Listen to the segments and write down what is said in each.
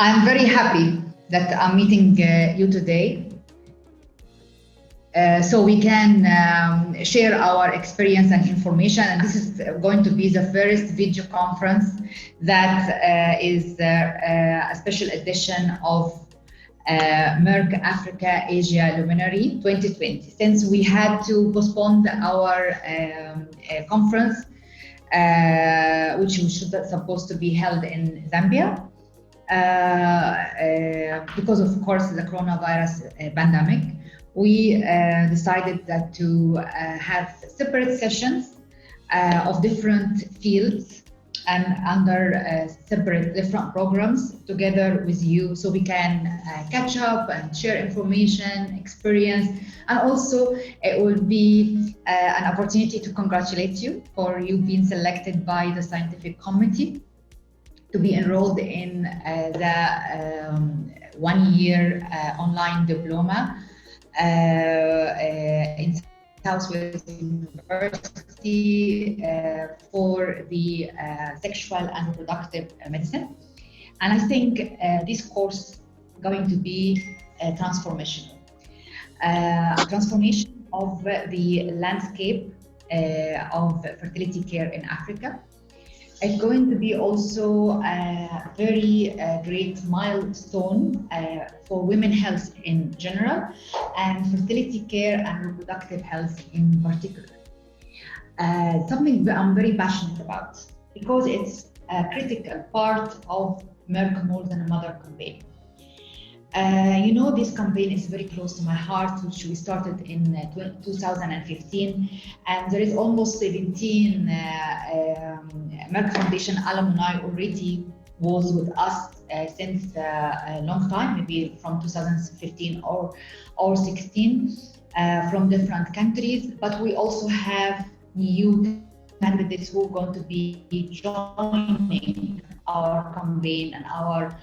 I'm very happy that I'm meeting you today so we can share our experience and information. And this is going to be the first video conference that is a special edition of Merck Africa Asia Luminary 2020. Since we had to postpone our conference, which was supposed to be held in Zambia, because of course the coronavirus pandemic, we decided that to have separate sessions of different fields and under separate different programs together with you, so we can catch up and share information, experience, and also it will be an opportunity to congratulate you for you being selected by the scientific committee to be enrolled in the 1-year online diploma in Southwest University for the Sexual and Reproductive Medicine. And I think this course is going to be transformational. Transformation of the landscape of fertility care in Africa. It's going to be also a very great milestone for women's health in general and fertility care and reproductive health in particular. Something that I'm very passionate about because it's a critical part of Merck More Than a Mother campaign. You know, this campaign is very close to my heart, which we started in 2015, and there is almost 17 Merck Foundation Alumni already was with us since a long time, maybe from 2015 or 16, from different countries. But we also have new candidates who are going to be joining our campaign and our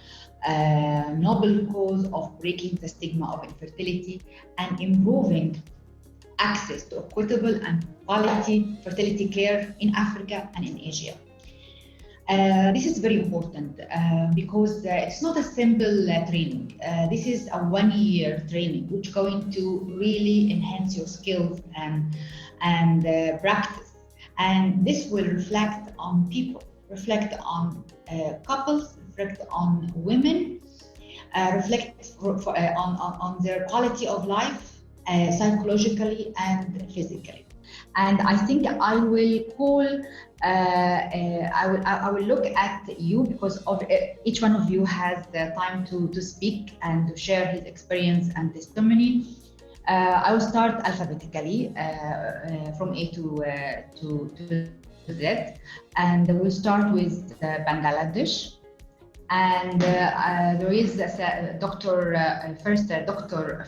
noble cause of breaking the stigma of infertility and improving access to equitable and quality fertility care in Africa and in Asia. This is very important because it's not a simple training. This is a 1-year training which is going to really enhance your skills and practice. And this will reflect on people, reflect on couples, reflect on women, reflect on their quality of life, psychologically and physically. And I think I will call, I will look at you because of each one of you has the time to speak and to share his experience and testimony. I will start alphabetically from A to Z, and we'll start with Bangladesh. And there is Dr.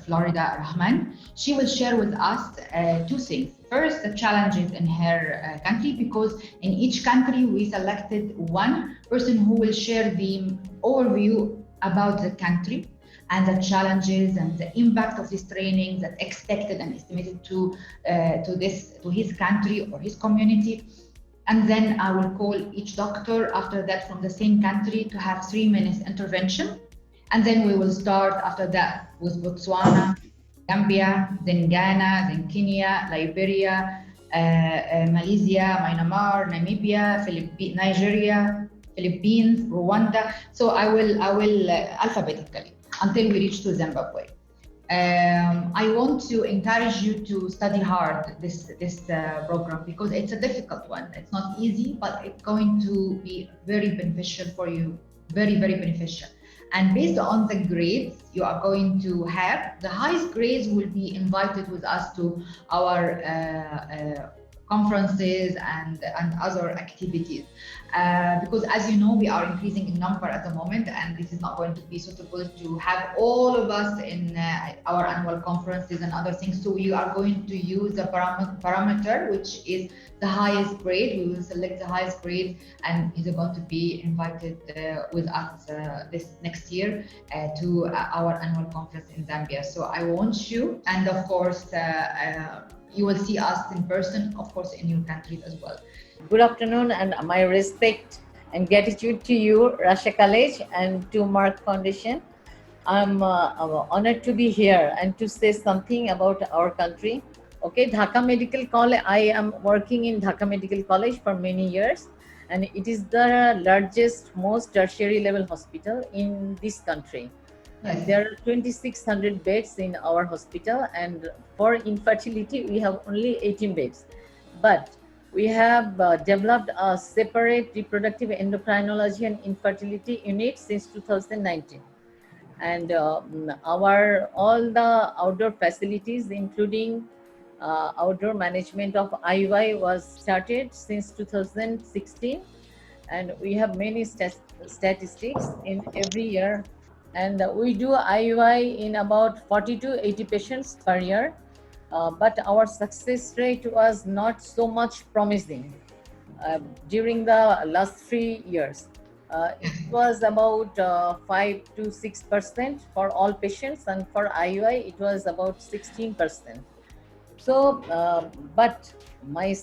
Florida Rahman. She will share with us two things. First, the challenges in her country, because in each country we selected one person who will share the overview about the country and the challenges and the impact of this training that's expected and estimated to his country or his community. And then I will call each doctor after that from the same country to have 3 minutes intervention. And then we will start after that with Botswana, Gambia, then Ghana, then Kenya, Liberia, Malaysia, Myanmar, Namibia, Nigeria, Philippines, Rwanda. So I will alphabetically until we reach to Zimbabwe. I want to encourage you to study hard this program because it's a difficult one. It's not easy, but it's going to be very beneficial for you, very, very beneficial. And based on the grades you are going to have, the highest grades will be invited with us to our conferences and other activities. Because as you know, we are increasing in number at the moment, and this is not going to be suitable to have all of us in our annual conferences and other things. So we are going to use a parameter, which is the highest grade. We will select the highest grade, and is going to be invited with us this next year to our annual conference in Zambia. So I want you, and of course, you will see us in person, of course, in your countries as well. Good afternoon, and my respect and gratitude to you, Rasha College, and to Merck Foundation. I'm honored to be here and to say something about our country. Okay, Dhaka Medical College. I am working in Dhaka Medical College for many years, and it is the largest, most tertiary level hospital in this country. And Yes. there are 2,600 beds in our hospital, and for infertility, we have only 18 beds. But we have developed a separate reproductive endocrinology and infertility unit since 2019, and our all the outdoor facilities, including outdoor management of IUI, was started since 2016, and we have many statistics in every year, and we do IUI in about 40 to 80 patients per year, but our success rate was not so much promising during the last 3 years. It was about 5 to 6% for all patients, and for IUI it was about 16%. So, but my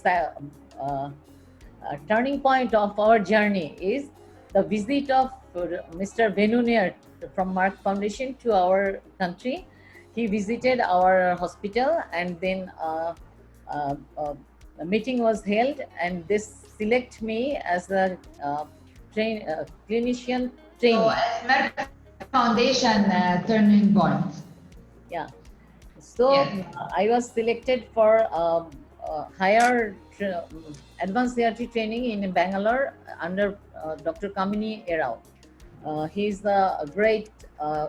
turning point of our journey is the visit of Mr. Venunier from Merck Foundation to our country. He visited our hospital, and then a meeting was held, and they select me as a clinician So, trainee. Merck Foundation turning point. Yeah. So Yes. I was selected for higher advanced therapy training in Bangalore under Dr. Kamini Erao. He's the great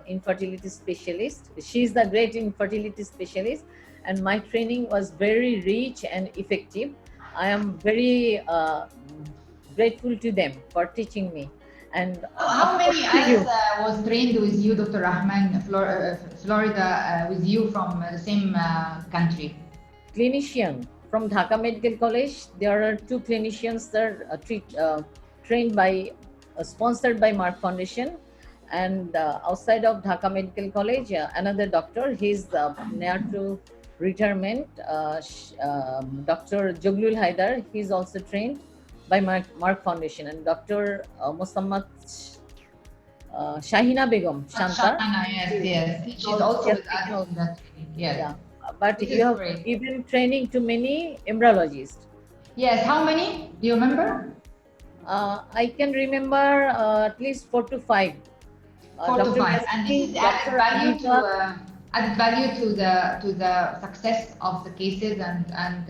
infertility specialist. She's the great infertility specialist, and my training was very rich and effective. I am very grateful to them for teaching me. And How of course many to eyes you, was trained with you, Dr. Rahman, Florida, with you from the same country? clinician from Dhaka Medical College. There are two clinicians that are trained by, sponsored by Merck Foundation. And outside of Dhaka Medical College, another doctor, he's near to retirement, Dr. Joglul Haidar, he's also trained by Merck Foundation. And Dr. Musammat Shahina Begum, Shanta. Shana, yes, yes. She's She also has with taken us out. in that training. Yes. Yeah, but This you is have great. given training to many embryologists. Yes, how many? Do you remember? I can remember at least 4 to 5. 4 to Dr. 5. And this is Yasmin, added Dr. value to Anifa. added value to the success of the cases and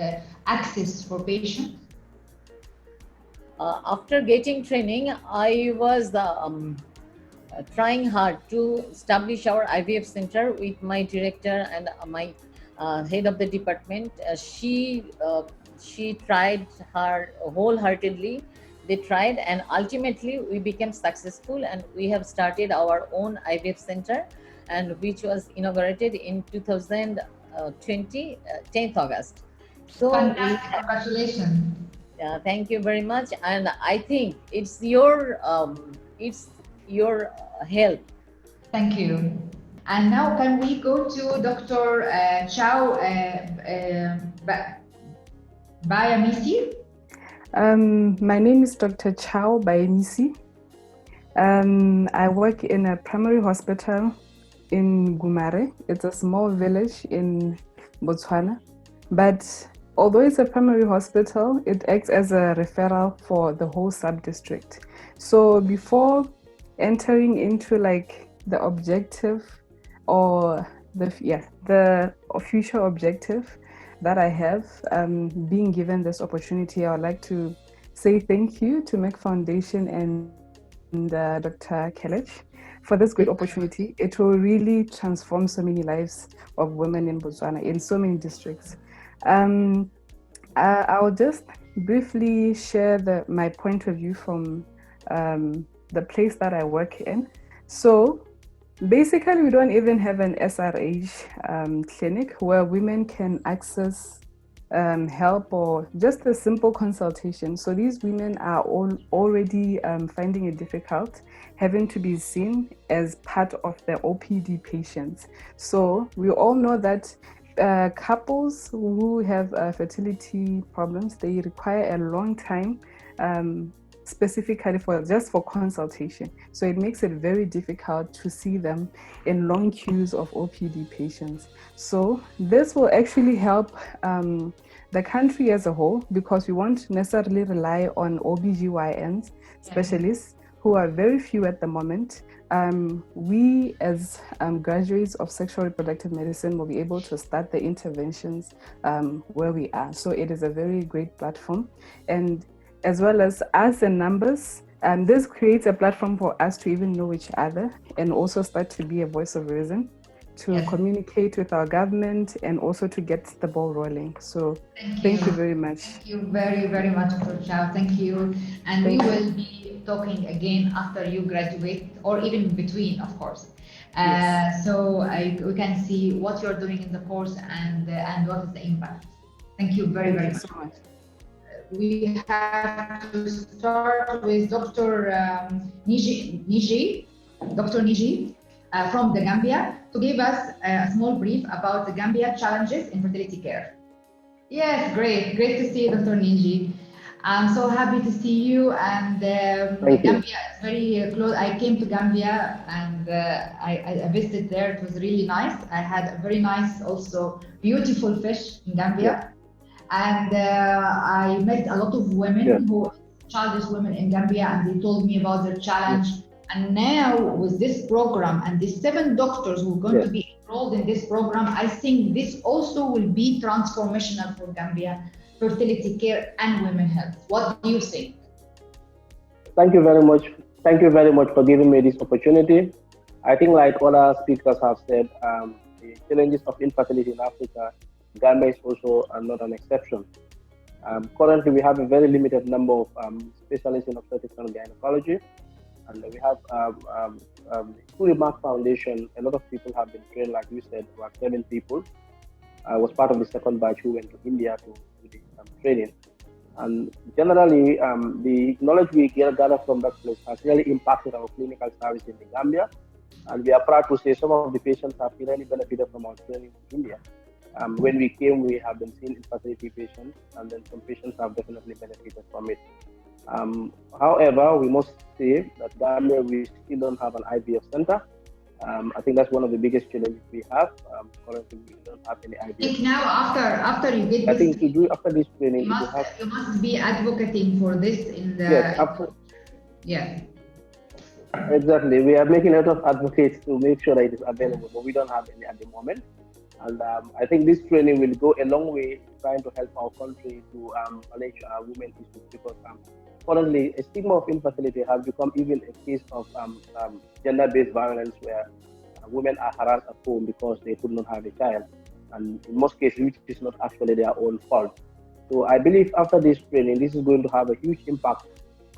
access for patients. After getting training, I was trying hard to establish our IVF center with my director and my head of the department. She tried hard wholeheartedly. They tried, and ultimately we became successful, and we have started our own IVF center, and which was inaugurated in 2020, 10th August. So we Fantastic. Congratulations. thank you very much, and I think it's your help. Thank you. And now can we go to Dr. Chow Bayamisi? My name is Dr. Chow Bayamisi. I work in a primary hospital in Gumare. It's a small village in Botswana. But although it's a primary hospital, it acts as a referral for the whole sub-district. So before entering into like the objective or the future objective that I have, being given this opportunity, I would like to say thank you to Merck Foundation and Dr. Kelech for this great opportunity. It will really transform so many lives of women in Botswana in so many districts. I'll just briefly share my point of view from the place that I work in. So basically, we don't even have an SRH clinic where women can access help or just a simple consultation. So these women are already finding it difficult having to be seen as part of the OPD patients. So we all know that couples who have fertility problems, they require a long time specifically for consultation. So it makes it very difficult to see them in long queues of OPD patients. So this will actually help the country as a whole, because we won't necessarily rely on OBGYNs, specialists, who are very few at the moment. We as graduates of sexual reproductive medicine will be able to start the interventions where we are. So it is a very great platform. And as well as us in numbers, this creates a platform for us to even know each other and also start to be a voice of reason, to communicate with our government and also to get the ball rolling. So thank you very much. Thank you very, very much, Dr. Chow. Thank you. And we will be talking again after you graduate, or even between, of course. So we can see what you're doing in the course and what is the impact. Thank you very, very much. Thank you so much. We have to start with Dr. Niji, from the Gambia, to give us a small brief about the Gambia challenges in fertility care. Yes, great to see you, Dr. Niji. I'm so happy to see you, and Gambia is very close. I came to Gambia and I visited there. It was really nice. I had a very nice, also beautiful fish in Gambia. And I met a lot of women who childless women in Gambia, and they told me about their challenge. And now with this program and the 7 doctors who are going to be enrolled in this program, I think this also will be transformational for Gambia fertility care and women health. What do you think? Thank you very much. Thank you very much for giving me this opportunity. I think, like other speakers have said, the challenges of infertility in Africa, Gambia is also not an exception. Currently, we have a very limited number of specialists in obstetrics and gynecology, and we have through the Merck Foundation, a lot of people have been trained. Like you said, about 7 people. I was part of the second batch who went to India to do the training. And generally, the knowledge we gather from that place has really impacted our clinical service in the Gambia. And we are proud to say some of the patients have really benefited from our training in India. When we came, we have been seeing infertility patients, and then some patients have definitely benefited from it. However, we must say that Gambia, we still don't have an IVF center. I think that's one of the biggest challenges we have. Currently, we don't have any IVF. I think now, after you get I think to do after this training, you must be advocating for this in the. Yes, exactly. We are making a lot of advocates to make sure that it is available, but we don't have any at the moment. And I think this training will go a long way trying to help our country to manage women issues, because currently a stigma of infertility has become even a case of gender-based violence, where women are harassed at home because they could not have a child, and in most cases which is not actually their own fault. So I believe after this training, this is going to have a huge impact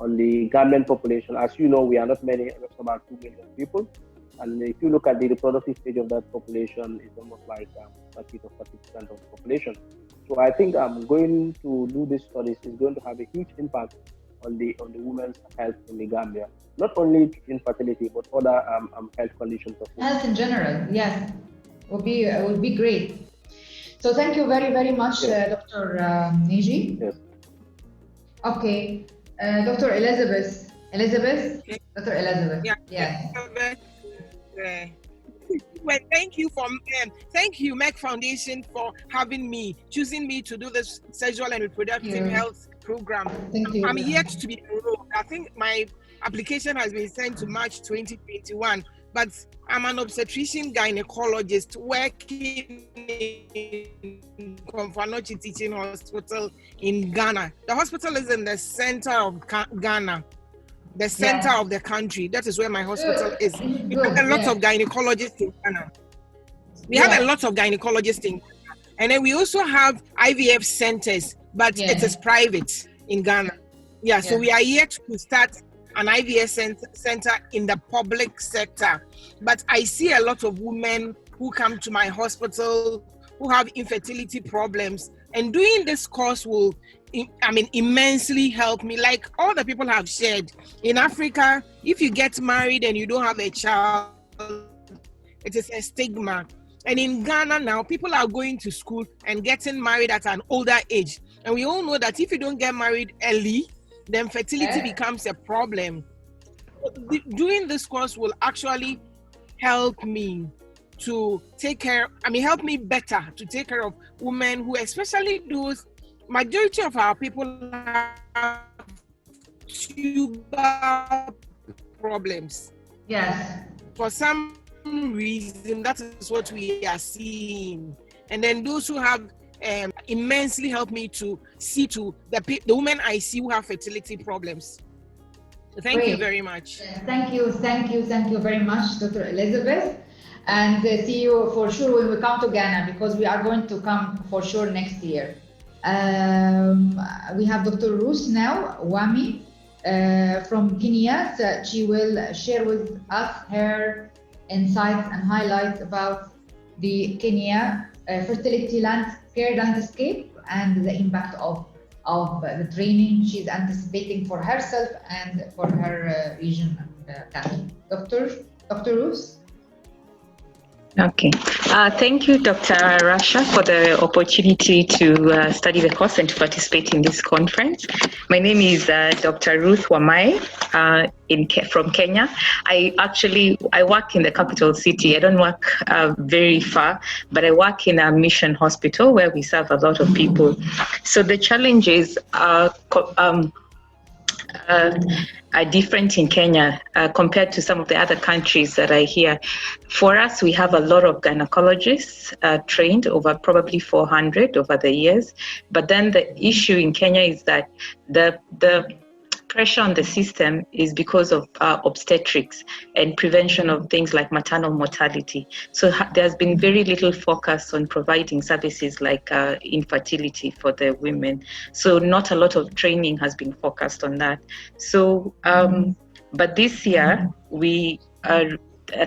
on the Gambian population. As you know, we are not many, just about 2 million people. And if you look at the reproductive stage of that population, it's almost like 30 to 40% of the population. So I think going to do these studies is going to have a huge impact on the women's health in the Gambia. Not only infertility, but other health conditions of women. Health in general, yes, would be great. So thank you very, very much, Dr. Niji. Yes. Okay, Dr. Elizabeth. Dr. Elizabeth. Yes. Well, thank you Merck Foundation for choosing me to do this sexual and reproductive health program. Thank you. I'm yet to be enrolled. I think my application has been sent to March 2021, but I'm an obstetrician gynecologist working in Komfanochi Teaching Hospital in Ghana. The hospital is in the center of Ghana. The center of the country. That is where my hospital is. We have a lot of gynecologists in Ghana. We have a lot of gynecologists in Ghana. And then we also have IVF centers, but it is private in Ghana. So we are yet to start an IVF center in the public sector. But I see a lot of women who come to my hospital who have infertility problems. And doing this course will immensely help me. Like all the people have shared, in Africa, if you get married and you don't have a child, it is a stigma. And in Ghana now, people are going to school and getting married at an older age. And we all know that if you don't get married early, then fertility becomes a problem. Doing this course will actually help me to help me better to take care of women who, especially those, majority of our people have tubal problems. Yes. For some reason, that is what we are seeing. And then those who have immensely helped me to see to the women I see who have fertility problems. So thank you very much. Thank you very much, Dr. Elizabeth. And see you for sure when we come to Ghana, because we are going to come for sure next year. We have Dr. Ruth now, Wami, from Kenya. So she will share with us her insights and highlights about the Kenya fertility care landscape and the impact of the training she's anticipating for herself and for her region and country. Dr. Ruth? Okay. Thank you, Dr. Rasha, for the opportunity to study the course and to participate in this conference. My name is Dr. Ruth Wamai from Kenya. I work in the capital city. I don't work very far, but I work in a mission hospital where we serve a lot of people. So the challenges are different in Kenya compared to some of the other countries that I hear. For us, we have a lot of gynecologists trained, over probably 400 over the years. But then the issue in Kenya is that the pressure on the system is because of obstetrics and prevention of things like maternal mortality. So there's been very little focus on providing services like infertility for the women. So not a lot of training has been focused on that. So, but this year, we are,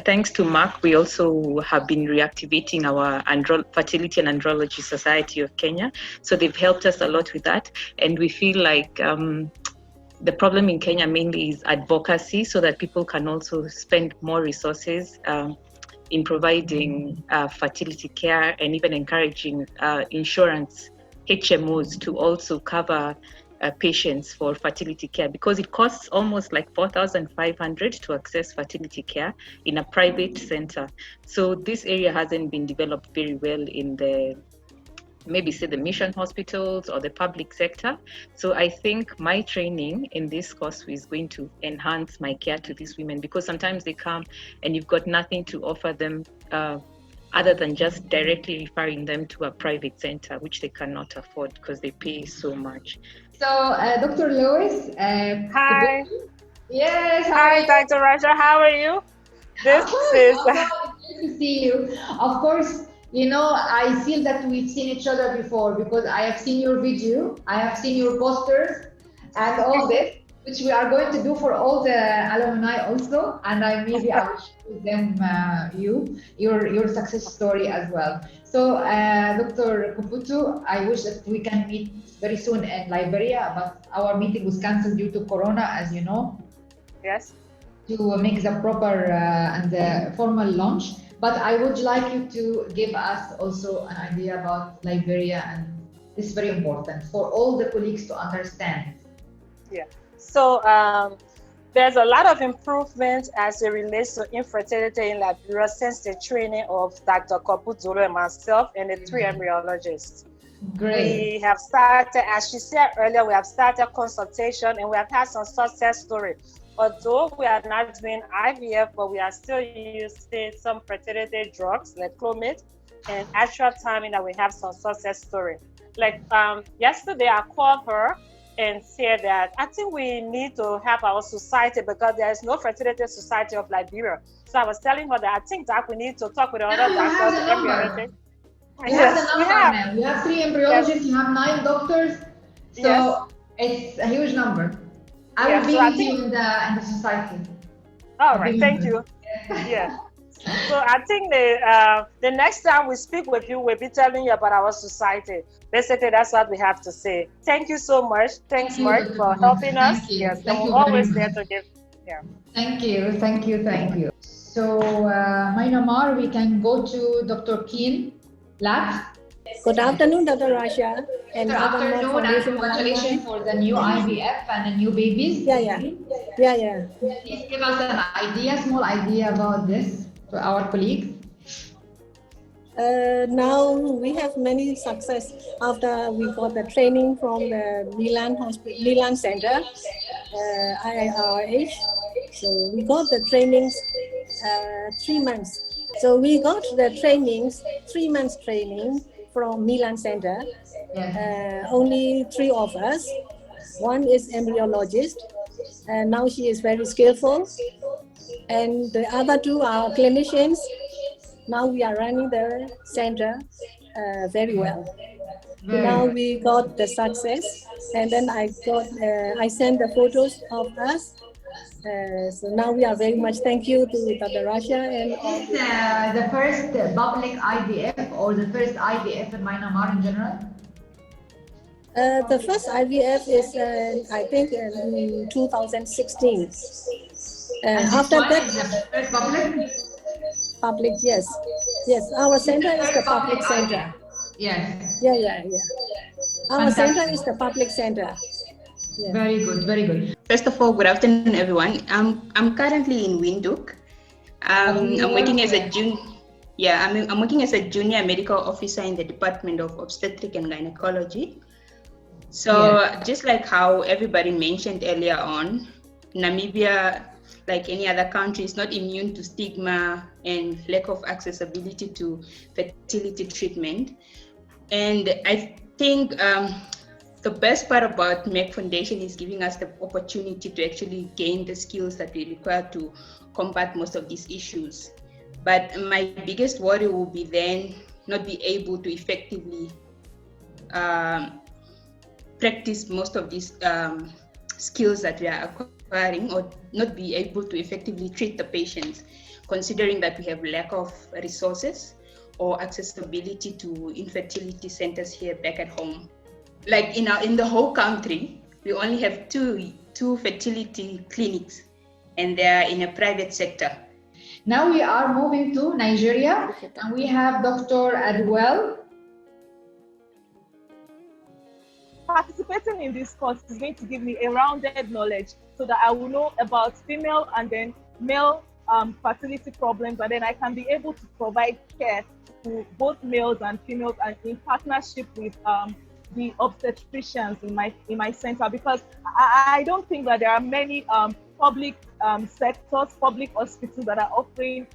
thanks to Merck, we also have been reactivating our Fertility and Andrology Society of Kenya. So they've helped us a lot with that. And we feel like the problem in Kenya mainly is advocacy, so that people can also spend more resources in providing fertility care and even encouraging insurance, HMOs, to also cover patients for fertility care, because it costs almost like 4,500 to access fertility care in a private center. So this area hasn't been developed very well in the mission hospitals or the public sector. So I think my training in this course is going to enhance my care to these women, because sometimes they come and you've got nothing to offer them other than just directly referring them to a private center, which they cannot afford because they pay so much. So Dr. Lois. Hi. Yes. Hi, Dr. Rasha. How are you? This is good to see you. Of course. You know, I feel that we've seen each other before, because I have seen your video, I have seen your posters and all this, which we are going to do for all the alumni also. And I will share with them your success story as well. So Dr. Kuputu, I wish that we can meet very soon in Liberia, but our meeting was cancelled due to Corona, as you know. Yes. To make the proper and the formal launch. But I would like you to give us also an idea about Liberia, and this is very important for all the colleagues to understand. Yeah. So there's a lot of improvement as it relates to infertility in Liberia since the training of Dr. Kopuzolo and myself and the three embryologists. Great. We have started, as she said earlier, we have started consultation and we have had some success stories. Although we are not doing IVF, but we are still using some fertility drugs like Clomid, and actual timing that we have some success story. Like yesterday, I called her and said that I think we need to help our society because there is no fertility society of Liberia. So I was telling her that I think that we need to talk with the other doctors. We have the number now. We have 3 embryologists, yes. You have 9 doctors. So yes. It's a huge number. I will be with you in the society. All right, thank you. Yeah. So I think the next time we speak with you, we'll be telling you about our society. Basically, that's what we have to say. Thank you so much. Thanks, Mark, for helping us. Yes, and we're always there to give. Yeah. Thank you. So, Myanmar, we can go to Dr. Keen Lat. Good afternoon, Dr. Rasha. and Good other Merck afternoon and Foundation congratulations for the new IVF and the new babies. Yeah. Please give us an idea, small idea about this to our colleagues. Now we have many success after we got the training from the Milan Center, IRH. So we got the trainings 3 months. So we got the trainings, 3 months training from Milan Center. Only 3 of us. One is embryologist, and now she is very skillful. And the other 2 are clinicians. Now we are running the center very well. Now we got the success, and then I sent the photos of us. So now we are very much thank you to Dr. Rasha and all. The first public IVF or the first IVF in Myanmar in general? The first IVF is I think in 2016. After that, the first public? Public, yes. Our center is the public center. Yes. Yeah. Our center is the public center. Yeah. Very good. First of all, good afternoon, everyone. I'm currently in Windhoek. I'm working as a I'm working as a junior medical officer in the Department of Obstetric and Gynecology. So just like how everybody mentioned earlier on, Namibia, like any other country, is not immune to stigma and lack of accessibility to fertility treatment. And I think the best part about Merck Foundation is giving us the opportunity to actually gain the skills that we require to combat most of these issues. But my biggest worry will be then not be able to effectively practice most of these skills that we are acquiring, or not be able to effectively treat the patients, considering that we have lack of resources or accessibility to infertility centers here back at home. Like in the whole country, we only have two fertility clinics, and they are in a private sector. Now we are moving to Nigeria, and we have Dr. Adwell. Participating in this course is going to give me a rounded knowledge so that I will know about female and then male fertility problems, and then I can be able to provide care to both males and females, and in partnership with the obstetricians in my center, because I don't think that there are many public sectors, public hospitals that are offering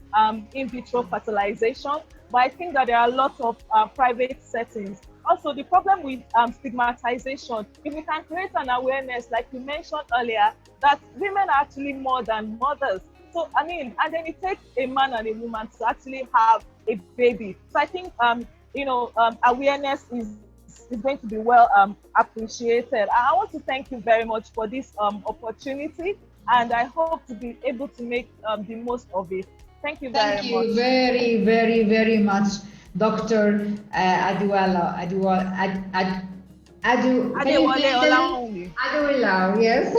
in vitro fertilization, but I think that there are lots of private settings. Also, the problem with stigmatization, if we can create an awareness, like you mentioned earlier, that women are actually more than mothers. So, and then it takes a man and a woman to actually have a baby. So I think, awareness is going to be well appreciated. I want to thank you very much for this opportunity, and I hope to be able to make the most of it. Thank you very much. Thank you very, very, very much, Dr. Adewala, yes.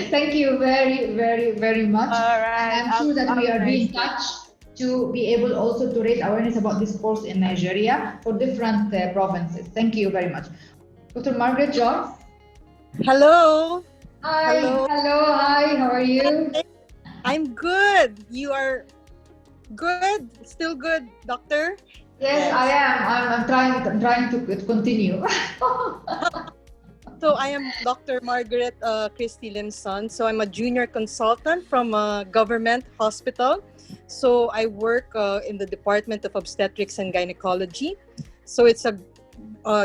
Thank you very, very, very much. All right. And I'm sure that we are being touched to be able also to raise awareness about this course in Nigeria for different provinces. Thank you very much. Dr. Margaret Jones. Hello. Hi. Hello. Hi. How are you? I'm good. You are good? Still good, doctor? Yes, I am. I'm trying to continue. So I am Dr. Margaret Christy Limson. So I'm a junior consultant from a government hospital. So I work in the Department of Obstetrics and Gynecology. So it's a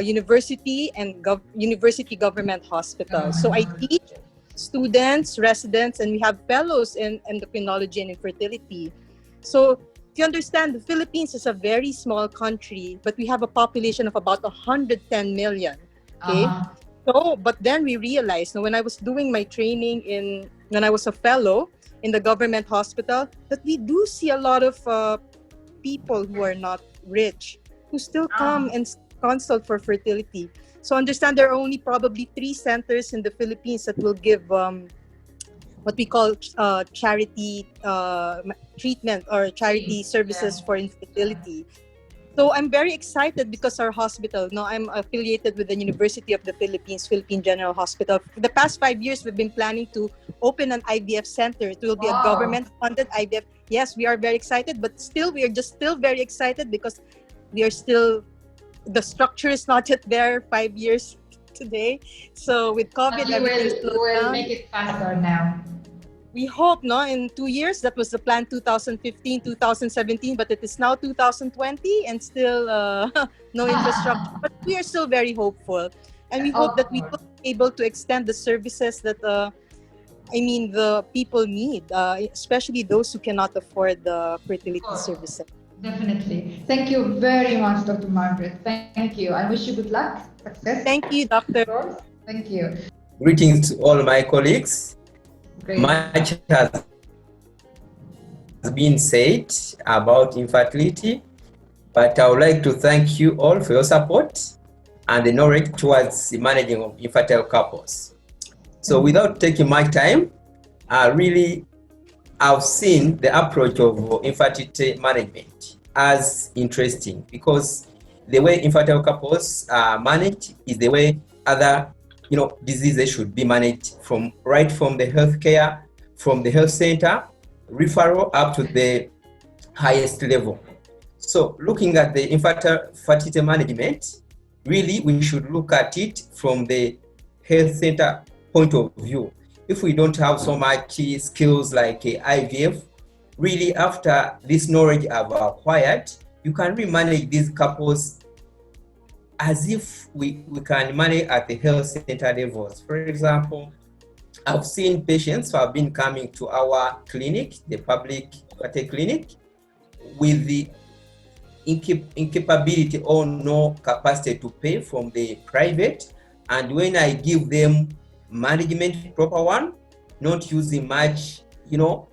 university and university government hospital. So I teach students, residents, and we have fellows in endocrinology and infertility. So if you understand, the Philippines is a very small country, but we have a population of about 110 million. Okay. So, but then we realized, when I was doing my training when I was a fellow in the government hospital, that we do see a lot of people who are not rich, who still come and consult for fertility. So understand there are only probably 3 centers in the Philippines that will give what we call charity treatment or charity services for infertility. So I'm very excited because our hospital, no, I'm affiliated with the University of the Philippines, Philippine General Hospital. For the past 5 years, we've been planning to open an IVF center. It will be a government-funded IVF. Yes, we are very excited, but still, we are just still very excited because we are still, the structure is not yet there 5 years today. So with COVID, everything slowed down. Make it faster now. We hope, no, in 2 years. That was the plan 2015, 2017, but it is now 2020 and still no infrastructure. But we are still very hopeful. And we hope that we will be able to extend the services that, the people need, especially those who cannot afford the fertility services. Definitely. Thank you very much, Dr. Margaret. Thank you. I wish you good luck, success. Thank you, Doctor. Thank you. Greetings to all my colleagues. Great. Much has been said about infertility, but I would like to thank you all for your support and the knowledge towards the managing of infertile couples. So without taking my time, I've seen the approach of infertility management as interesting, because the way infertile couples are managed is the way other diseases should be managed, from the healthcare, from the health center, referral up to the highest level. So looking at the infertility management, really we should look at it from the health center point of view. If we don't have so much skills like IVF, really after this knowledge I've acquired, you can really manage these couples as if we can manage at the health center levels. For example, I've seen patients who have been coming to our clinic, the public clinic, with the incapability or no capacity to pay from the private. And when I give them management proper one, not using much, not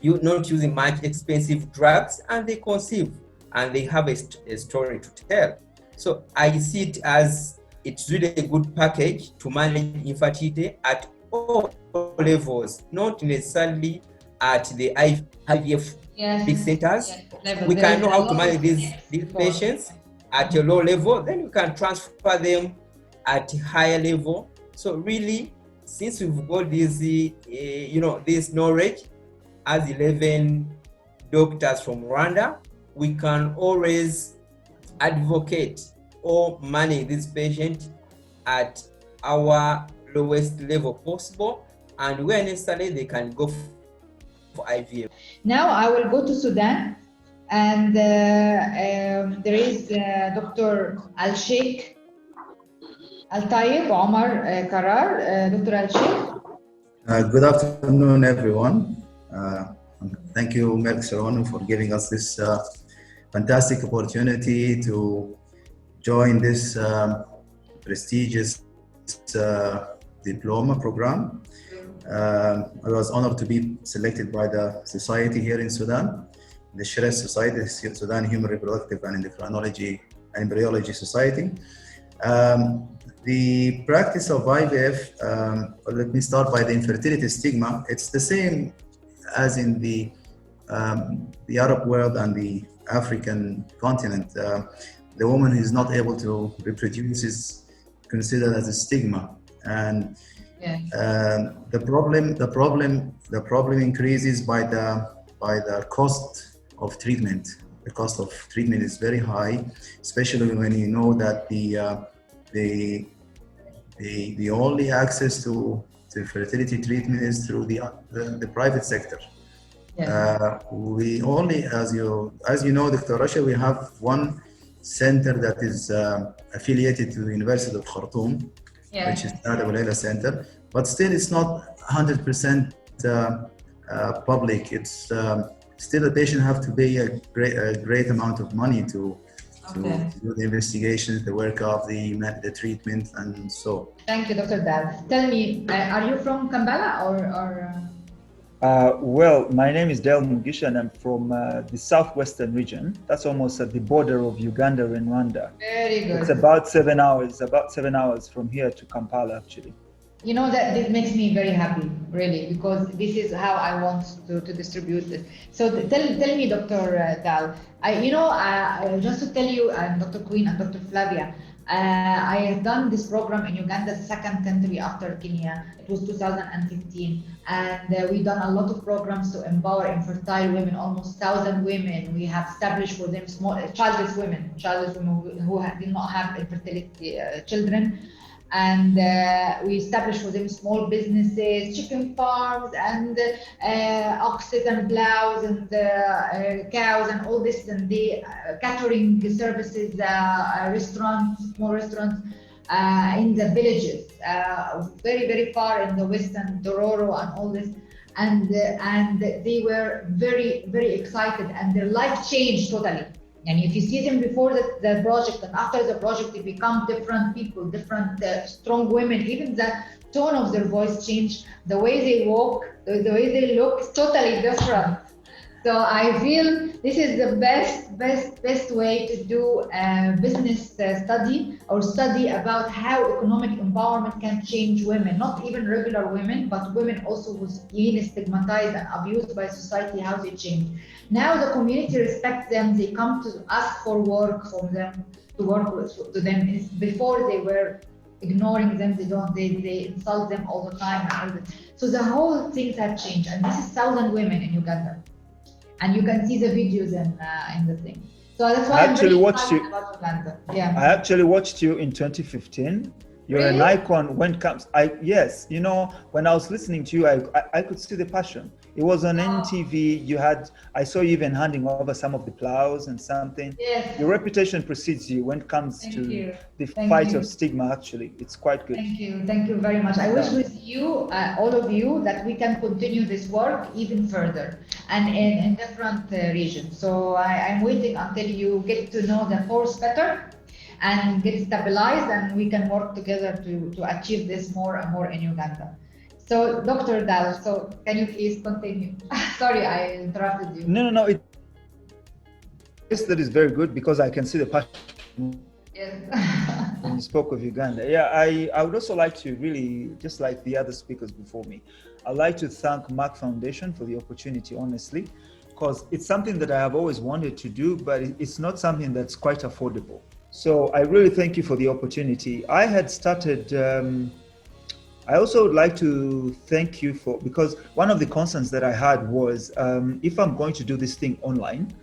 using much expensive drugs, and they conceive and they have a story to tell. So I see it as it's really a good package to manage infertility at all levels, not necessarily at the IVF big centers. We can know how to manage these patients at a low level, then we can transfer them at a higher level. So really, since we've got this, this knowledge as 11 doctors from Rwanda, we can always advocate or manage this patient at our lowest level possible, and where necessary they can go for IVF. Now I will go to Sudan, and there is Dr. Al-Sheikh Al-Tayyib Omar Karar. Dr. Al-Sheikh. Good afternoon, everyone. Thank you, Merck, for giving us this fantastic opportunity to join this prestigious diploma program. I was honored to be selected by the society here in Sudan, the SHRES Society, the Sudan Human Reproductive and Endocrinology and Embryology Society. The practice of IVF, let me start by the infertility stigma. It's the same as in the Arab world and the African continent. The woman who is not able to reproduce is considered as a stigma, and the problem increases by the cost of treatment. The cost of treatment is very high, especially when you know that the only access to fertility treatment is through the private sector. We only, as you know, Dr. Rasha, we have one center that is affiliated to the University of Khartoum, which is the Abu Layla Center, but still it's not 100% public. It's still the patient have to pay a great amount of money to do the investigations, the workup, the treatment, and so. Thank you, Dr. Dal. Tell me, are you from Kampala or? Well, my name is Del Mugisha, and I'm from the southwestern region. That's almost at the border of Uganda and Rwanda. Very good. It's about 7 hours from here to Kampala, actually. You know that this makes me very happy, really, because this is how I want to distribute this. So tell me, Dr. Dal, just to tell you, Dr. Queen and Dr. Flavia, I have done this program in Uganda, the second country after Kenya. It was 2015, and we've done a lot of programs to empower infertile women, almost 1,000 women. We have established for them childless women who did not have infertility children. And we established for them small businesses, chicken farms, and oxes and plows and cows and all this, and the catering services, restaurants, small restaurants in the villages, very, very far in the western Dororo and all this. And they were very, very excited, and their life changed totally. And if you see them before the project and after the project, they become different people, different strong women. Even the tone of their voice changed. The way they walk, the way they look is totally different. So I feel this is the best way to do a business study or study about how economic empowerment can change women, not even regular women, but women also who's been stigmatized and abused by society, how they change. Now the community respects them. They come to ask for work from them, to work with to them. Before they were ignoring them, they insult them all the time. So the whole things have changed, and this is 1,000 women in Uganda. And you can see the videos in the thing. So that's why I'm very excited about Uganda. Yeah. I actually watched you in 2015. You're Really? an icon when it comes. Yes, you know, when I was listening to you, I could see the passion. It was on NTV. I saw you even handing over some of the plows and something. Yes. Your reputation precedes you when it comes to the fight of stigma. Actually, it's quite good. Thank you very much. I wish with you, all of you, that we can continue this work even further and in different regions. So I'm waiting until you get to know the force better and get stabilized, and we can work together to achieve this more and more in Uganda. So, Dr. Dal, so can you please continue? Sorry, I interrupted you. No. That is very good because I can see the passion. Yes. When you spoke of Uganda. Yeah, I would also like to really, just like the other speakers before me, I'd like to thank Merck Foundation for the opportunity, honestly, because it's something that I have always wanted to do, but it's not something that's quite affordable. So I really thank you for the opportunity. I had started, I also would like to thank you because one of the concerns that I had was if I'm going to do this thing online,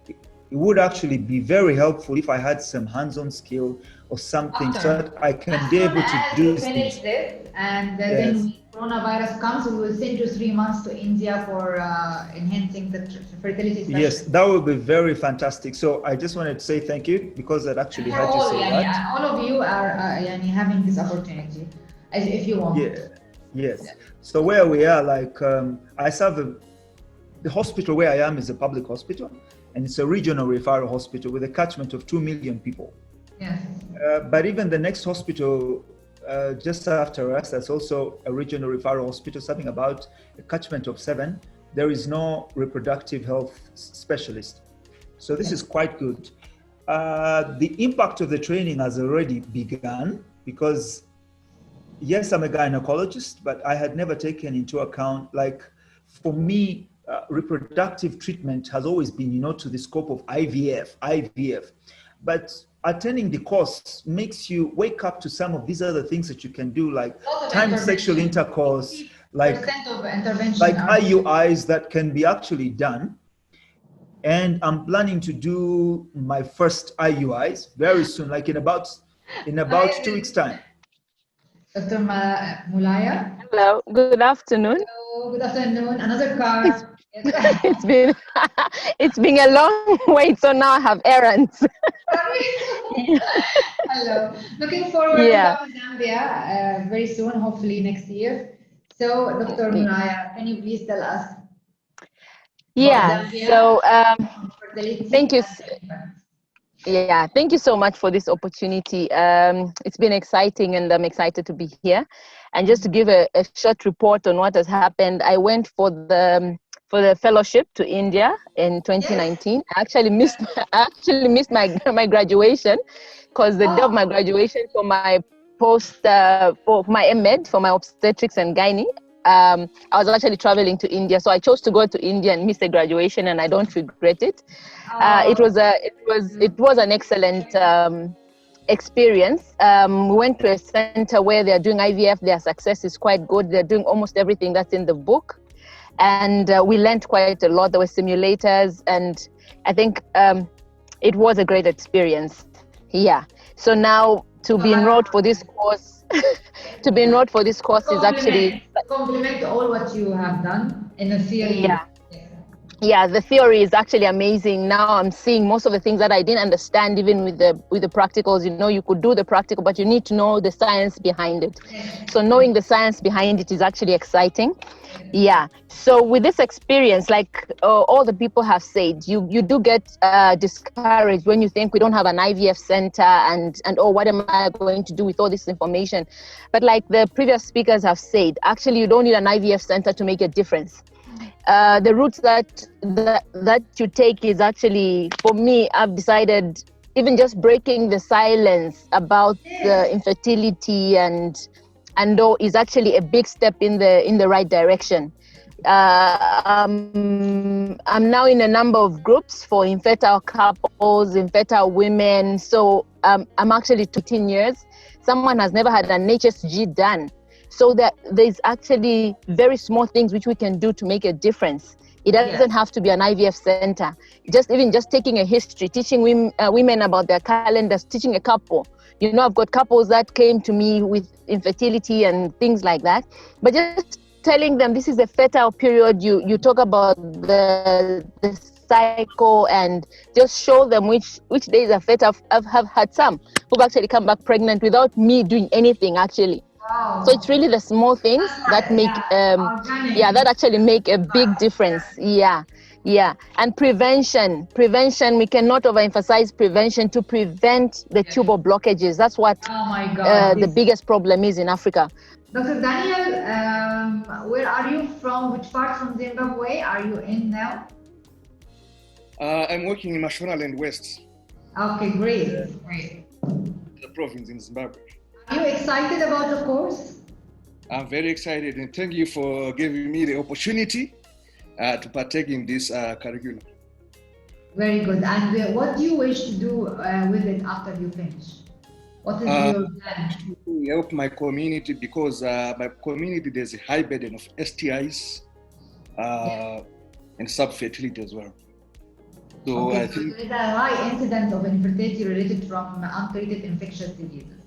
it would actually be very helpful if I had some hands-on skill or something so that I can be able to do this. Finish this, and then when coronavirus comes, we will send you 3 months to India for enhancing the fertility session. Yes, that would be very fantastic. So I just wanted to say thank you because that actually had to say that. All of you are having this opportunity, if you want. Yeah. Yes. Yeah. So where we are, I serve the hospital where I am is a public hospital, and it's a regional referral hospital with a catchment of 2 million people. Yes. But even the next hospital just after us, that's also a regional referral hospital, something about a catchment of 7. There is no reproductive health specialist. So this is quite good. The impact of the training has already begun because, yes, I'm a gynecologist, but I had never taken into account, for me, reproductive treatment has always been, to the scope of IVF. But attending the course makes you wake up to some of these other things that you can do, like time sexual intercourse, like IUIs that can be actually done. And I'm planning to do my first IUIs very soon, like in about 2 weeks' time. Dr. Mulaya. Hello, good afternoon. Hello, good afternoon. Another card. It's been a long wait, so now I have errands. Hello. Looking forward to Zambia very soon, hopefully next year. So, Dr. Mulaya, can you please tell us? Yeah. So, thank you. Yeah, thank you so much for this opportunity. It's been exciting, and I'm excited to be here. And just to give a short report on what has happened, I went for the fellowship to India in 2019. I actually missed my graduation because the day of my graduation for my post for my MEd, for my obstetrics and gynae, I was actually traveling to India, so I chose to go to India and miss the graduation, and I don't regret it. It was an excellent experience. We went to a center where they're doing IVF. Their success is quite good. They're doing almost everything that's in the book, and we learned quite a lot. There were simulators, and I think it was a great experience. Yeah. So now to be enrolled for this course, is actually compliment all what you have done in the theory. Yeah, the theory is actually amazing. Now I'm seeing most of the things that I didn't understand, even with the practicals. You know, you could do the practical, but you need to know the science behind it. So knowing the science behind it is actually exciting. Yeah. So with this experience, like all the people have said, you do get discouraged when you think we don't have an IVF center and oh, what am I going to do with all this information? But like the previous speakers have said, actually you don't need an IVF center to make a difference. The route that you take is actually, for me, I've decided even just breaking the silence about the infertility and all is actually a big step in the right direction. I'm now in a number of groups for infertile couples, infertile women. So I'm actually 13 years. Someone has never had an HSG done. So that there's actually very small things which we can do to make a difference. It doesn't have to be an IVF center. Just taking a history, teaching women about their calendars, teaching a couple. You know, I've got couples that came to me with infertility and things like that. But just telling them this is a fertile period. You talk about the cycle and just show them which days are fertile. I've had some who've actually come back pregnant without me doing anything actually. Wow. So it's really the small things that make that actually make a big difference. Yeah. And prevention, we cannot overemphasize prevention to prevent the tubal blockages. That's what the biggest problem is in Africa. Dr. Daniel, where are you from? Which part from Zimbabwe are you in now? I'm working in Mashonaland West. Okay, great. The province in Zimbabwe. Are you excited about the course? I'm very excited, and thank you for giving me the opportunity to partake in this curriculum. Very good. And what do you wish to do with it after you finish? What is your plan? To help my community, because my community there's a high burden of STIs and subfertility as well. So I think there is a high incidence of infertility related from untreated infectious diseases.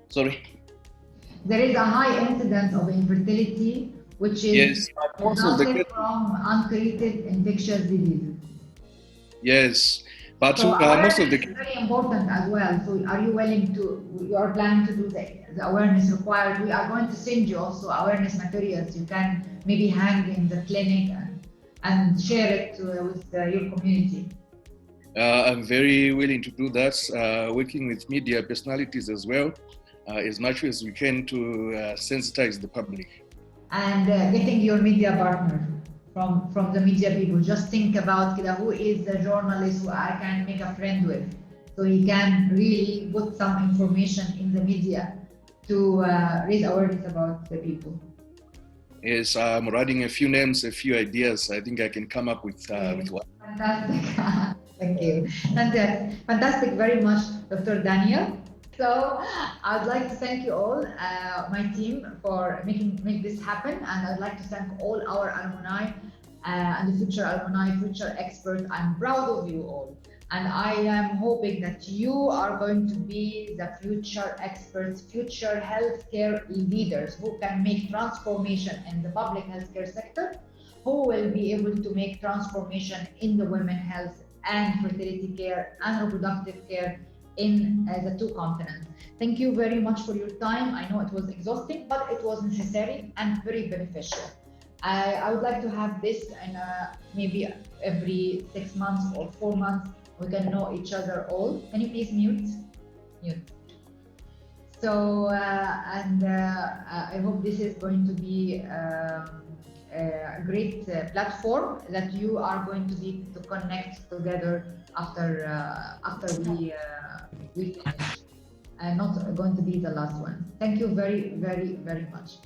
Sorry? There is a high incidence of infertility, which is resulting from untreated infectious diseases. Yes, but so most of the is very important as well. So are you willing to, you are planning to do the awareness required? We are going to send you also awareness materials. You can maybe hang in the clinic and share it with your community. I'm very willing to do that, working with media personalities as well. As much as we can to sensitize the public. And getting your media partner from the media people. Just think about who is the journalist who I can make a friend with. So he can really put some information in the media to raise awareness about the people. Yes, I'm writing a few names, a few ideas. I think I can come up with one. Fantastic. Thank you. Fantastic very much, Dr. Daniel. So I'd like to thank you all, my team, for make this happen, and I'd like to thank all our alumni and the future alumni, future experts. I'm proud of you all, and I am hoping that you are going to be the future experts, future healthcare leaders who can make transformation in the public healthcare sector, who will be able to make transformation in the women's health and fertility care and reproductive care in the two continents. Thank you very much for your time. I know it was exhausting, but it was necessary and very beneficial. I would like to have this in maybe every 6 months or 4 months. We can know each other all. Can you please mute? So, I hope this is going to be a great platform that you are going to be to connect together after we finish. not going to be the last one. Thank you very, very, very much.